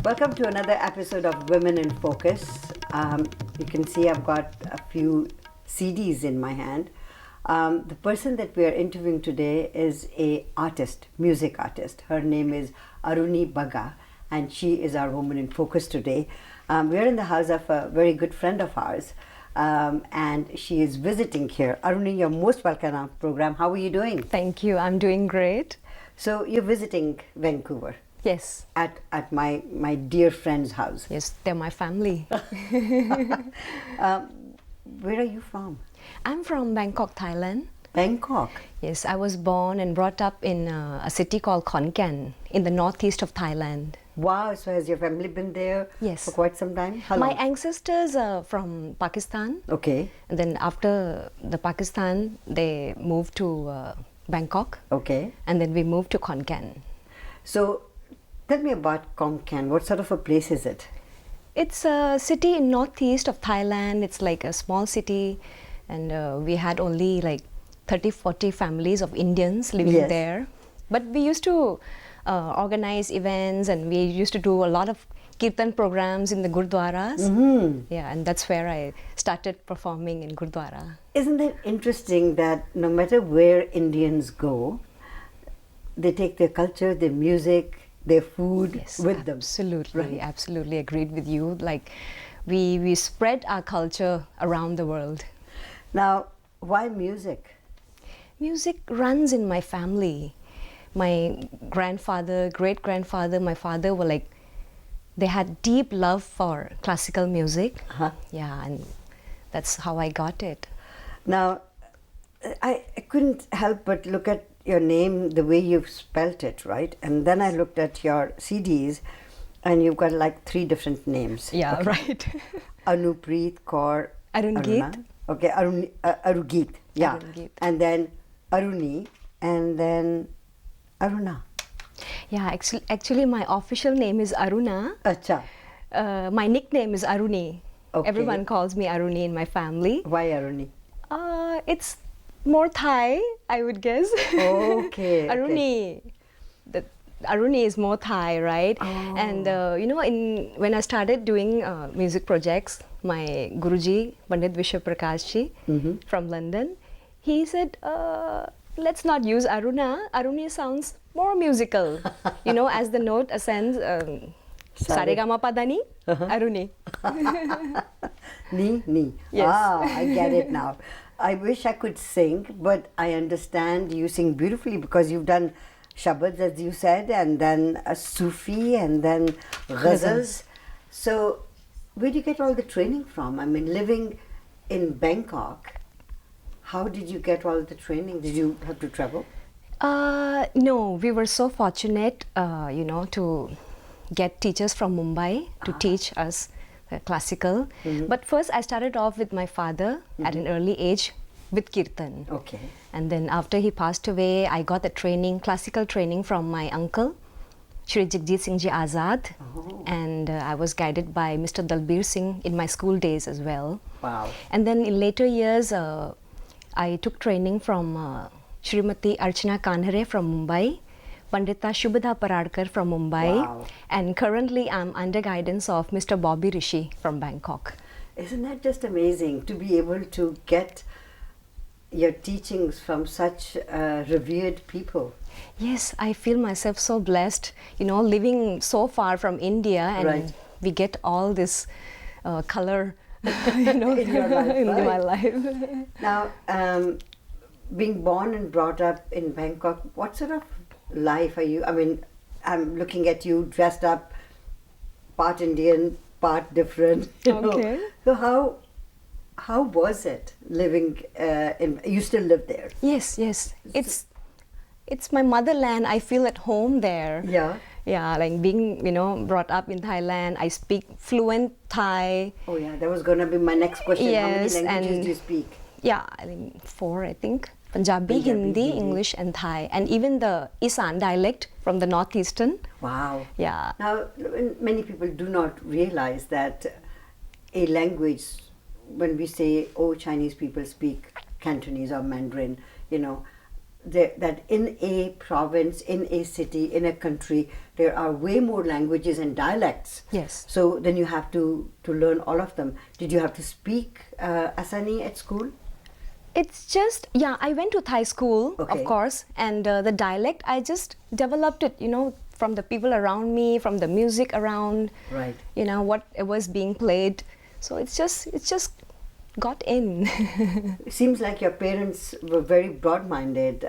Welcome to another episode of Women in Focus. You can see I've got a few CDs in my hand. The person that we are interviewing today is a artist, music artist. Her name is Aruni Bagga, and she is our Woman in Focus today. We are in the house of a very good friend of ours, and she is visiting here. Aruni, you're most welcome on our program. How are you doing? Thank you. I'm doing great. So you're visiting Vancouver. Yes. At my dear friend's house. Yes, they're my family. Where are you from? I'm from Bangkok, Thailand. Bangkok? Yes, I was born and brought up in a city called Khon Kaen in the northeast of Thailand. Wow, so has your family been there Yes. for quite some time? How My long? ancestors are from Pakistan. Okay, And then after the Pakistan, they moved to Bangkok. okay. And then we moved to Khon Kaen. So tell me about Khon Kaen. What sort of a place is it? It's a city in northeast of Thailand. It's like a small city, and we had only like 30-40 families of Indians living Yes. there. But we used to organize events, and we used to do a lot of kirtan programs in the gurdwaras. Yeah, and that's where I started performing in gurdwara. Isn't that interesting that no matter where Indians go, they take their culture, their music, their food with them? Absolutely, Right. absolutely agreed with you. Like we spread our culture around the world. Now, why music? Music runs in my family. My grandfather, great grandfather, my father were like, they had deep love for classical music. Uh-huh. Yeah, and that's how I got it. Now, I couldn't help but look at your name, the way you've spelt it, right? And then I looked at your CDs, and you've got like 3 different names. Yeah, Okay. right. Anupreet Kaur Arungeet. Aruna. Okay, Arugeet. Yeah. Arungeet. And then Aruni, and then Aruna. Yeah, actually my official name is Aruna. Acha. My nickname is Aruni. Okay. Everyone calls me Aruni in my family. Why Aruni? It's more Thai, I would guess. Okay. Aruni. The Aruni is more Thai, right? Oh. And when I started doing music projects, my Guruji, Pandit Vishwa Prakashji from London, he said, let's not use Aruna. Aruni sounds more musical. As the note ascends, Saregamapadani, Aruni. Ni. Yes. I get it now. I wish I could sing, but I understand you sing beautifully because you've done shabads, as you said, and then a Sufi, and then ghazals. So, where do you get all the training from? I mean, living in Bangkok, how did you get all the training? Did you have to travel? No, we were so fortunate, to get teachers from Mumbai to teach us classical. But first I started off with my father at an early age with kirtan. Okay. And then after he passed away, I got the training, classical training from my uncle, Shri Jagjit Singh Ji Azad. Oh. And I was guided by Mr. Dalbir Singh in my school days as well. Wow. And then in later years, I took training from Shrimati Archana Kanhare from Mumbai, Pandita Shubhada Paradkar from Mumbai, Wow. and currently I'm under guidance of Mr. Bobby Rishi from Bangkok. Isn't that just amazing to be able to get your teachings from such revered people? Yes, I feel myself so blessed, living so far from India, and Right. we get all this color In your life, in right? my life. Now, being born and brought up in Bangkok, what sort of life are you? I mean, I'm looking at you dressed up, part Indian, part different. Okay. So how was it living in? You still live there? Yes, it's my motherland. I feel at home there. Yeah. Yeah, like being, brought up in Thailand. I speak fluent Thai. Oh yeah, that was gonna be my next question. Yes, How many languages and- do you speak? Yeah, 4, I think. Punjabi, Hindi, English, and Thai. And even the Isan dialect from the northeastern. Wow. Yeah. Now, many people do not realize that a language, when we say, oh, Chinese people speak Cantonese or Mandarin, that in a province, in a city, in a country, there are way more languages and dialects. Yes. So then you have to learn all of them. Did you have to speak Asani at school? It's just, yeah, I went to Thai school, Okay. of course, and the dialect, I just developed it, from the people around me, from the music around, Right. what was being played. So it's just got in. It seems like your parents were very broad-minded.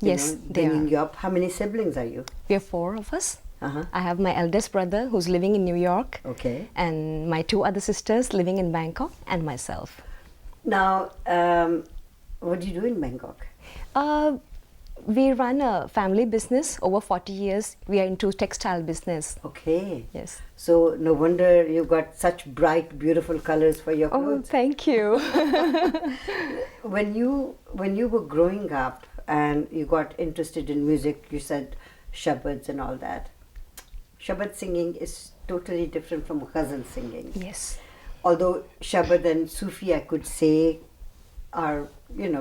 Yes, they bringing are. you up. How many siblings are you? We are 4 of us. Uh-huh. I have my eldest brother who's living in New York, Okay. and my 2 other sisters living in Bangkok, and myself. Now, what do you do in Bangkok? We run a family business over 40 years. We are into textile business. Okay. Yes. So no wonder you got such bright, beautiful colors for your Oh, clothes. thank you. When you were growing up and you got interested in music, you said shabads and all that. Shabad singing is totally different from ghazal singing. Yes. Although Shabad and Sufi, I could say, are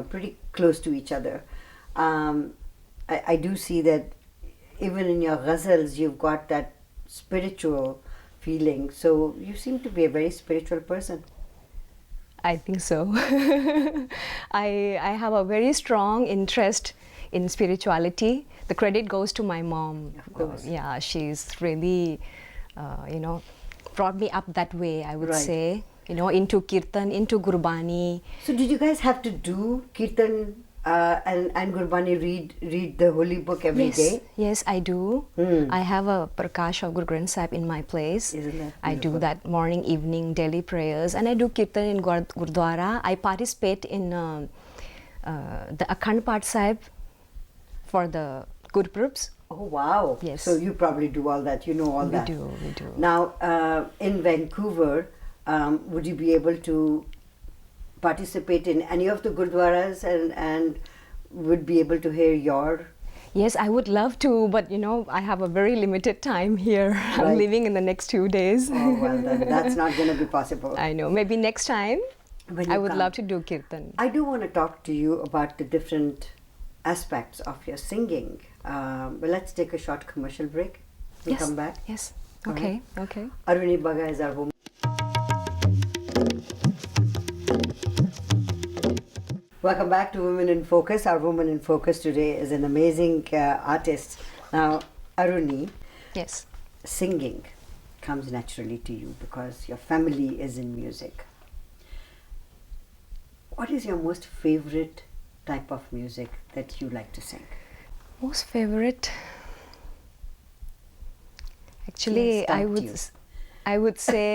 pretty close to each other. I do see that even in your ghazals, you've got that spiritual feeling. So you seem to be a very spiritual person. I think so. I have a very strong interest in spirituality. The credit goes to my mom. Of course. Yeah, she's really, brought me up that way, I would Right. say. Into kirtan, into gurbani. So did you guys have to do kirtan and Gurbani, read the holy book every day? Yes, I do. I have a Prakash of Guru Granth Sahib in my place. Isn't that I do beautiful? that morning, evening, daily prayers, and I do kirtan in Gurdwara. I participate in the Akhand Path Sahib for the Gurpurbs. Oh wow! Yes. So you probably do all that. You know all that. We do. Now in Vancouver, would you be able to participate in any of the gurdwaras and would be able to hear your? Yes, I would love to, but I have a very limited time here. Right. I'm leaving in the next 2 days. Oh well, then that's not going to be possible. I know. Maybe next time When I you would come. love to do kirtan. I do want to talk to you about the different aspects of your singing. But let's take a short commercial break. We'll Yes. come back. Yes. All Okay. right. Okay. Aruni Bagga is our woman. Welcome back to Women in Focus. Our woman in focus today is an amazing artist. Now, Aruni, Yes. singing comes naturally to you because your family is in music. What is your most favorite type of music that you like to sing? Most favorite. Actually, Yes, stumped you. I would say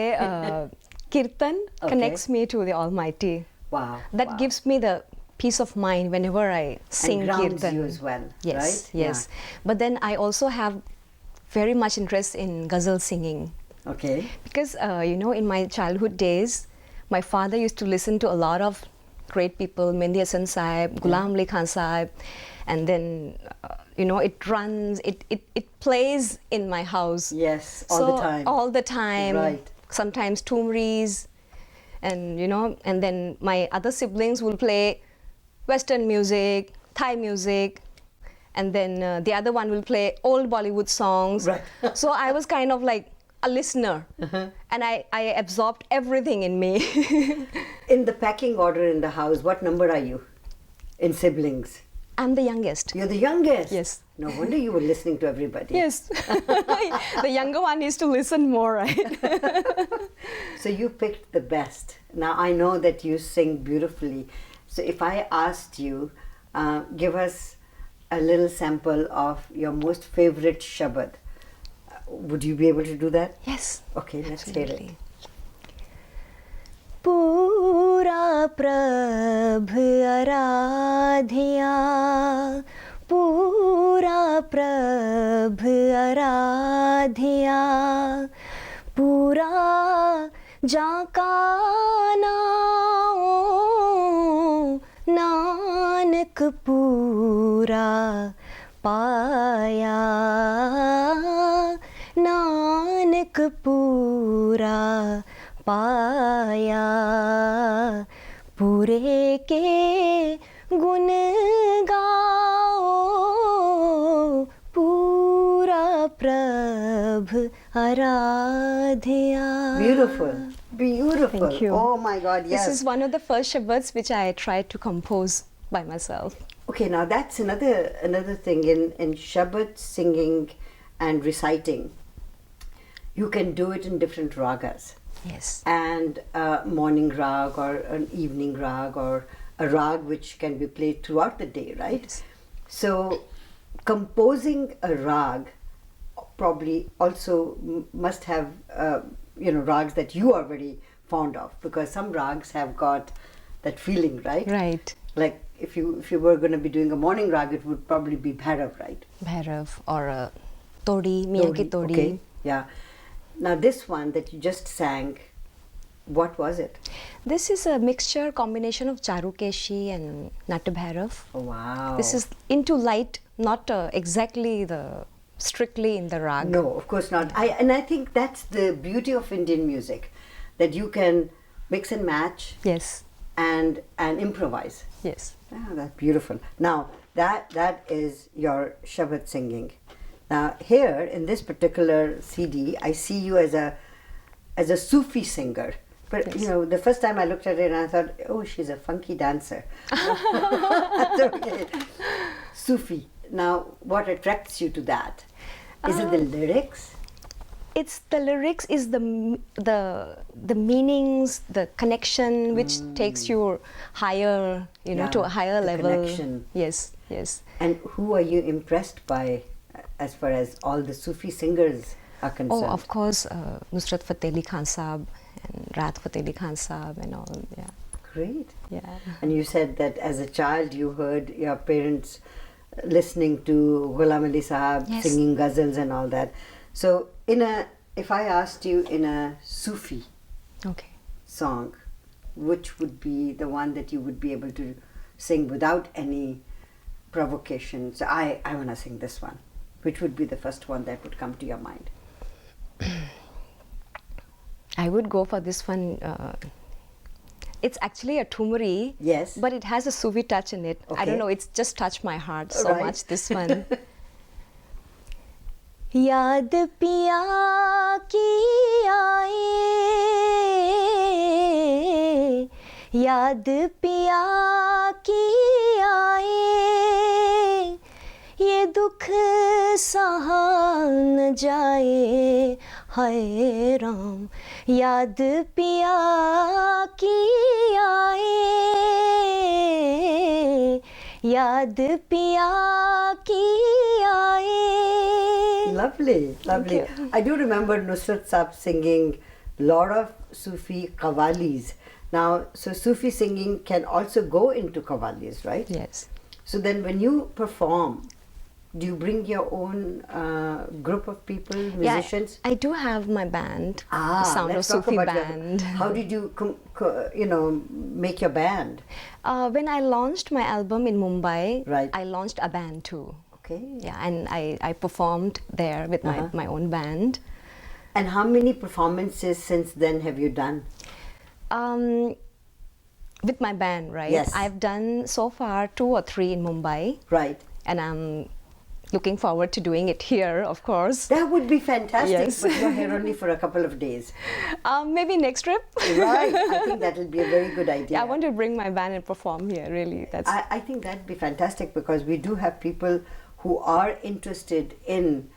kirtan Okay. connects me to the Almighty. Wow. That wow. gives me the peace of mind whenever I sing and grounds kirtan. you as well, Yes, right? yes. But then I also have very much interest in ghazal singing Yeah. Okay. because in my childhood days, my father used to listen to a lot of great people, Mehndi Hasan Sahib, Ghulam Ali Khan Sahib, and then it plays in my house. Yes, all So, the time. all the time. Right. Sometimes tumris, and and then my other siblings will play Western music, Thai music, and then the other one will play old Bollywood songs. Right. So I was kind of like a listener, and I absorbed everything in me. In the packing order in the house, what number are you in siblings? I'm the youngest. You're the youngest? Yes. No wonder you were listening to everybody. Yes. The younger one needs to listen more, right? So you picked the best. Now I know that you sing beautifully. So if I asked you, give us a little sample of your most favorite shabad, would you be able to do that? Yes. Okay, let's hear it. Absolutely. पूरा प्रभ आराध्या पूरा प्रभ आराध्या पूरा जाका नाओ नानक पूरा पाया नानक पूरा पाया पूरे के गुण गा Aradhya. Beautiful, beautiful. Thank you. Oh my God, yes. This is one of the first shabads which I tried to compose by myself. Okay, now that's another thing in Shabad singing and reciting. You can do it in different ragas. Yes. And a morning rag or an evening rag or a rag which can be played throughout the day, right? Yes. So composing a rag probably also must have rags that you are very fond of, because some rags have got that feeling, right? Right. Like if you were going to be doing a morning rag, it would probably be Bhairav, right? Bhairav or a Todi, Miyake Todi. Okay, yeah. Now this one that you just sang, what was it? This is a mixture combination of Charukeshi and Natya Bhairav. Oh, wow. This is into light, not exactly strictly in the rag. No, of course not. I think that's the beauty of Indian music, that you can mix and match. Yes. And improvise. Yes. Ah, that's beautiful. Now that is your Shabad singing. Now here in this particular CD, I see you as a Sufi singer. But Yes. you know, the first time I looked at it, and I thought, oh, she's a funky dancer. That's okay. Sufi. Now, what attracts you to that? Is it the lyrics? It's the lyrics, is the meanings, the connection which takes you higher, Yeah, to a higher the level. connection. Yes, yes. And who are you impressed by as far as all the Sufi singers are concerned? Oh, of course, Nusrat Fateh Ali Khan Saab and Rahat Fateh Ali Khan Saab and all. Yeah, Great. yeah. And you said that as a child you heard your parents listening to Ghulam Ali Sahab Yes. singing ghazals and all that. So if I asked you in a Sufi Okay. song, which would be the one that you would be able to sing without any provocation? So I want to sing this one. Which would be the first one that would come to your mind? I would go for this one. It's actually a Thumri. Yes. But it has a Sufi touch in it. I Okay. don't know, it's just touched my heart so Right. much, this one. याद पिया की आए, याद पिया की आए, ये दुख सहा न जाए, हाय राम, याद पिया की आए, याद पिया की आए. Lovely, lovely. you. I do remember Nusrat Saab singing a lot of Sufi qawwalis. Now, so Sufi singing can also go into qawwalis, right? Yes. So then when you perform, do you bring your own group of people, musicians? Yeah, I do have my band, Sound of let's talk Sufi about band. how did you, make your band? When I launched my album in Mumbai, Right. I launched a band too. Okay. Yeah, and I performed there with my own band. And how many performances since then have you done? With my band, right? Yes. I've done so far 2 or 3 in Mumbai, Right. and I'm looking forward to doing it here, of course. That would be fantastic, Yes. but you're here only for a couple of days. Maybe next trip. Right. I think that will be a very good idea. Yeah, I want to bring my band and perform here, really. I think that'd be fantastic, because we do have people who are interested in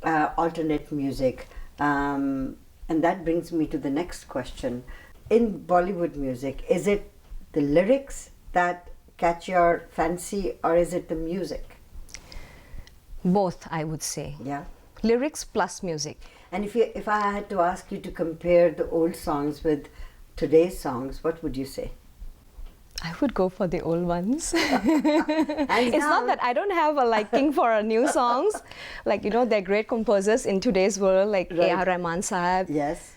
alternate music. And that brings me to the next question. In Bollywood music, is it the lyrics that catch your fancy, or is it the music? Both, I would say. Yeah. Lyrics plus music. And if I had to ask you to compare the old songs with today's songs, what would you say? I would go for the old ones. Hands It's not down. that I don't have a liking for new songs. Like, they're great composers in today's world, like Right. A.R. Rahman Sahab, Yes.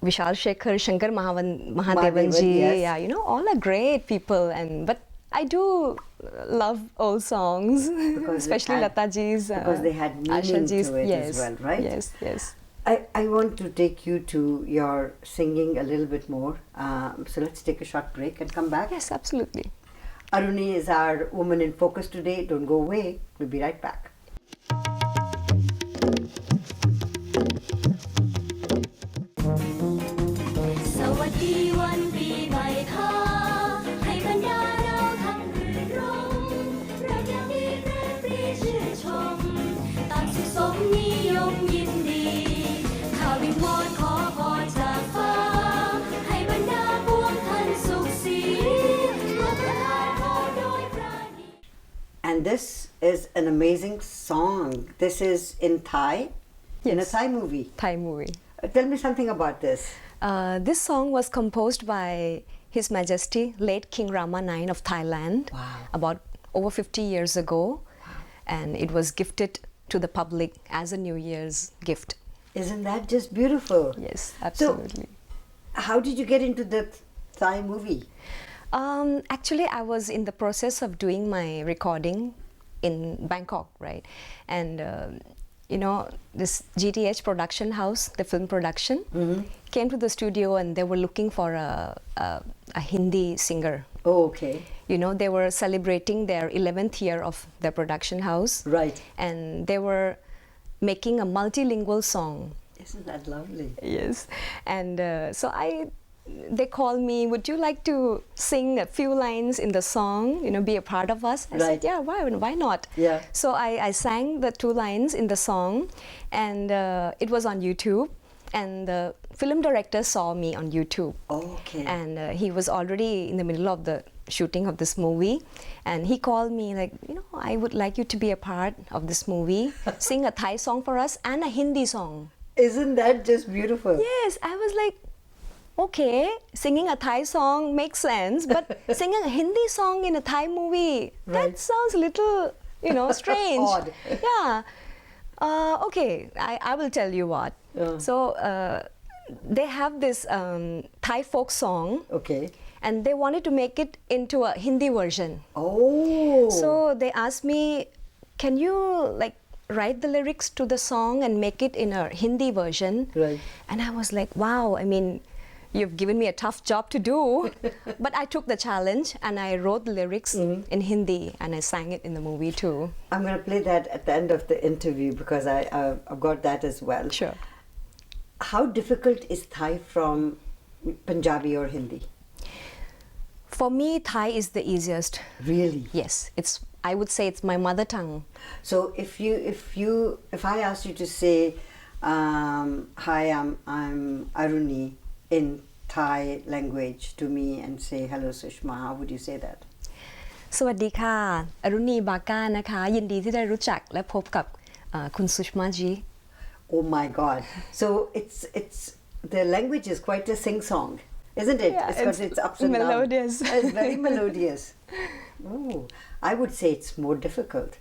Vishal Shekhar, Shankar Mahadevan Mahadevan, ji. yes. Yeah, all are great people. But I do love old songs, Because especially it had- Lata ji's. because they had meaning Asha ji's. to it Yes, as well, right? Yes, yes. I want to take you to your singing a little bit more. So let's take a short break and come back. Yes, absolutely. Aruni is our woman in focus today. Don't go away. We'll be right back. And this is an amazing song. This is in Thai, in a Yes. Thai movie. Thai movie. Tell me something about this. This song was composed by His Majesty, late King Rama IX of Thailand, Wow. about over 50 years ago. And it was gifted to the public as a New Year's gift. Isn't that just beautiful? Yes, absolutely. How did you get into the Thai movie? Actually, I was in the process of doing my recording in Bangkok, right? And this GTH production house, the film production, came to the studio and they were looking for a Hindi singer. Oh, okay. They were celebrating their 11th year of their production house. Right. And they were making a multilingual song. Isn't that lovely? Yes. And they called me, would you like to sing a few lines in the song, be a part of us? I said, yeah, why not? Yeah. So I sang the 2 lines in the song, and it was on YouTube. And the film director saw me on YouTube. Okay. And he was already in the middle of the shooting of this movie. And he called me like, I would like you to be a part of this movie. Sing a Thai song for us and a Hindi song. Isn't that just beautiful? Yes, I was like, okay, singing a Thai song makes sense, but singing a Hindi song in a Thai movie, Right. that sounds a little, strange. Odd. Yeah. Okay, I will tell you what. So they have this Thai folk song, Okay. and they wanted to make it into a Hindi version. Oh. So they asked me, can you write the lyrics to the song and make it in a Hindi version? Right. And I was like, wow, you've given me a tough job to do. But I took the challenge and I wrote the lyrics in Hindi and I sang it in the movie too. I'm going to play that at the end of the interview because I've got that as well. Sure. How difficult is Thai from Punjabi or Hindi? For me, Thai is the easiest. Really? Yes, I would say it's my mother tongue. So if I asked you to say, hi, I'm Aruni in Thai language to me and say hello Sushma, how would you say that? สวัสดีค่ะ Aruni Bagga นะคะ ยินดีที่ได้รู้จักและพบกับคุณ Sushma ji. Oh my God! So it's the language is quite a sing-song, isn't it? Yeah, It's got its ups and melodious. downs. It's very melodious. Oh, I would say it's more difficult.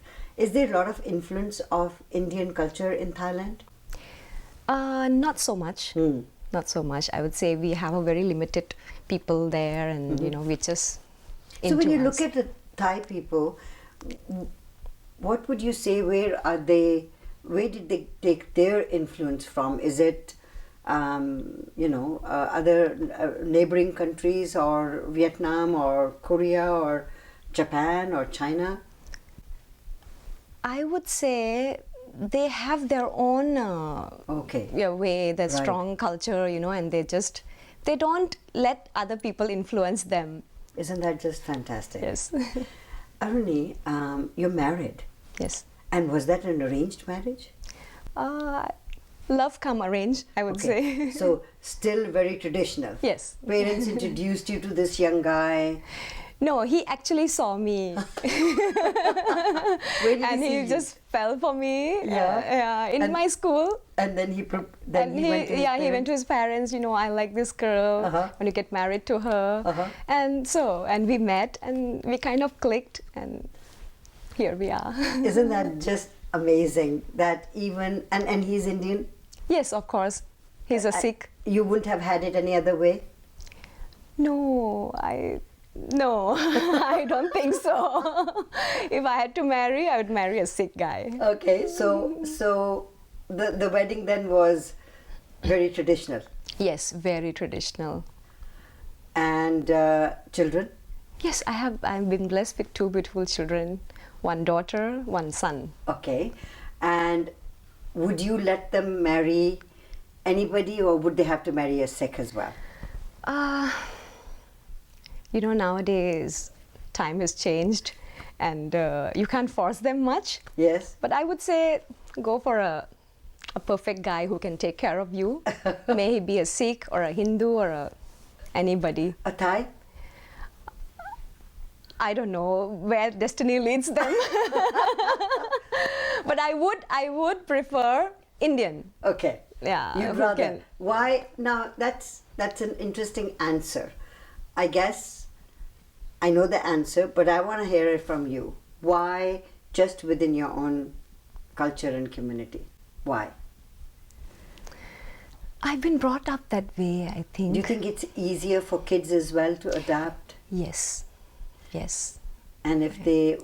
Is there a lot of influence of Indian culture in Thailand? Not so much. Not so much. I would say we have a very limited people there, and we just. So when you look at the Thai people, what would you say? Where did they take their influence from? Is it, other neighboring countries, or Vietnam, or Korea, or Japan, or China? I would say they have their own way, their Right. strong culture, and they don't let other people influence them. Isn't that just fantastic? Yes. Aruni, you're married. Yes. And was that an arranged marriage? Love come arranged, I would say. So still very traditional. Yes. Parents introduced you to this young guy. No, he actually saw me. Where did And he see he you? just fell for me in And- my school. And then he went to his he went to his parents, I like this girl, when you get married to her. And we met and we kind of clicked and here we are. Isn't that just amazing that even, and he's Indian? Yes, of course. He's a Sikh. You wouldn't have had it any other way? No, I don't think so. If I had to marry, I would marry a Sikh guy. Okay, so the wedding then was very traditional. Yes, very traditional. And children? Yes, I've been blessed with 2 beautiful children, 1 daughter, 1 son. Okay. And would you let them marry anybody, or would they have to marry a Sikh as well? Nowadays time has changed and you can't force them much. Yes. But I would say go for a perfect guy who can take care of you. May he be a Sikh or a Hindu or anybody. A Thai? I don't know where destiny leads them. But I would prefer Indian. Okay. Yeah. You'd who rather. can- Why? Now, that's an interesting answer. I guess I know the answer, but I want to hear it from you. Why just within your own culture and community? Why? I've been brought up that way, I think. Do you think it's easier for kids as well to adapt? Yes. Yes. And if they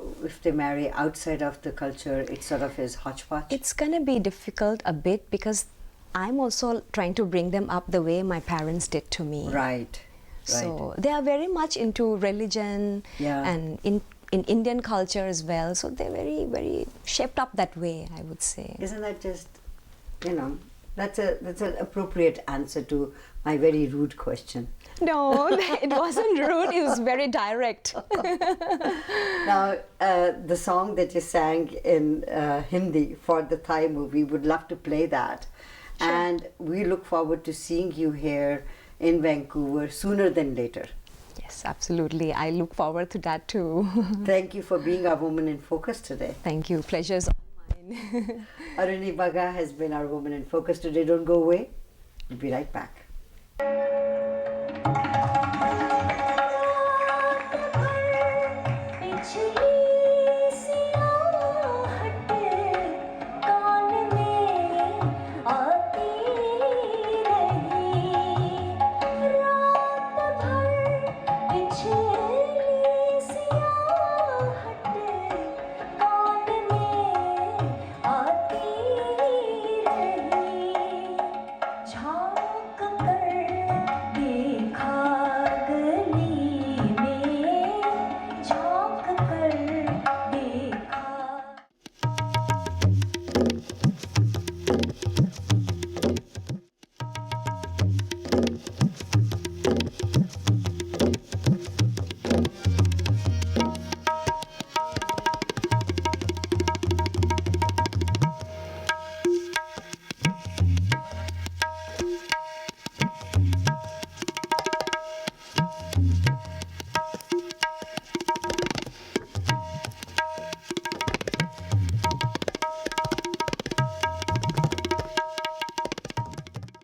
marry outside of the culture, it sort of is hodgepodge? It's gonna be difficult a bit because I'm also trying to bring them up the way my parents did to me. Right. So they are very much into religion and in Indian culture as well. So they're very, very shaped up that way, I would say. Isn't that just, that's an appropriate answer to my very rude question. No, it wasn't rude. It was very direct. Now, the song that you sang in Hindi for the Thai movie, would love to play that. Sure. And we look forward to seeing you here in Vancouver sooner than later. Yes, absolutely. I look forward to that too. Thank you for being our Woman in Focus today. Thank you. Pleasure's all mine. Aruni Bagga has been our Woman in Focus today. Don't go away. We'll be right back.